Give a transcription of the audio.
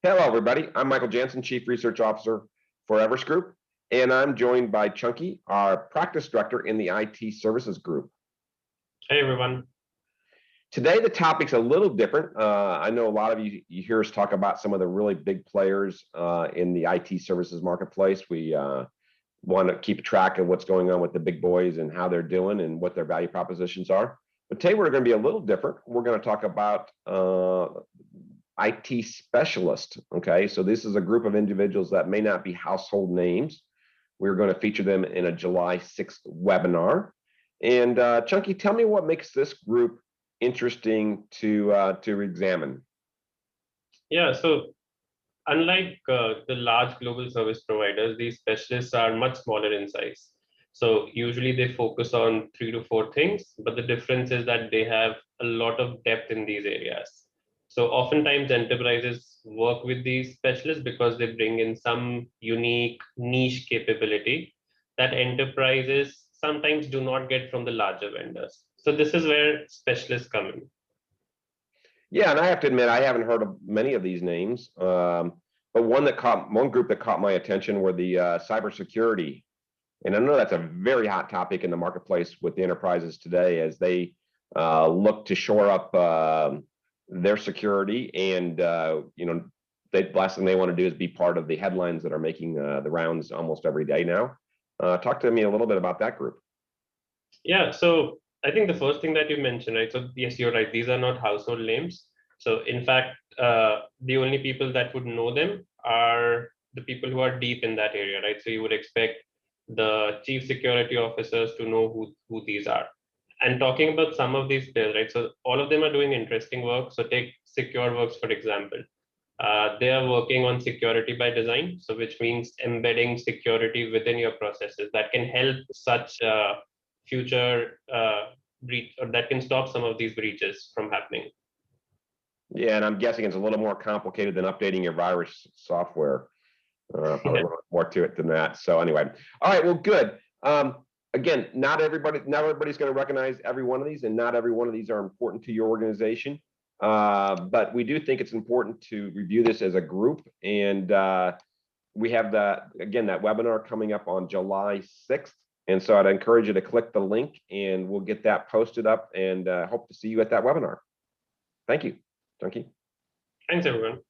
Hello, everybody. I'm Michael Jansen, Chief Research Officer for Everest Group, and I'm joined by Chunky, our Practice Director in the IT Services Group. Hey, everyone. Today, the topic's a little different. I know a lot of you hear us talk about some of the really big players in the IT services marketplace. We want to keep track of what's going on with the big boys and how they're doing and what their value propositions are. But today, we're going to be a little different. We're going to talk about IT specialist. Okay, so this is a group of individuals that may not be household names. We're going to feature them in a July 6th webinar. And Chunky, tell me what makes this group interesting to examine. Yeah, so unlike the large global service providers, these specialists are much smaller in size. So usually they focus on 3 to 4 things, but the difference is that they have a lot of depth in these areas. So oftentimes enterprises work with these specialists because they bring in some unique niche capability that enterprises sometimes do not get from the larger vendors. So this is where specialists come in. Yeah, and I have to admit, I haven't heard of many of these names, but one group that caught my attention were the cybersecurity. And I know that's a very hot topic in the marketplace with the enterprises today as they look to shore up their security, and the last thing they want to do is be part of the headlines that are making the rounds almost every day now. Talk to me a little bit about that group. Yeah, so I think the first thing that you mentioned, right? So yes, you're right. These are not household names. So in fact, the only people that would know them are the people who are deep in that area, right? So you would expect the chief security officers to know who these are. And talking about some of these players, right? So all of them are doing interesting work. So take SecureWorks, for example. They are working on security by design, so which means embedding security within your processes that can help such future breach, or that can stop some of these breaches from happening. Yeah, and I'm guessing it's a little more complicated than updating your virus software. Probably a little more to it than that. So anyway, all right, well, good. Again, not everybody's going to recognize every one of these, and not every one of these are important to your organization. But we do think it's important to review this as a group, and we have that webinar coming up on July 6th. And so I'd encourage you to click the link, and we'll get that posted up, and hope to see you at that webinar. Thank you, Chunky. Thanks, everyone.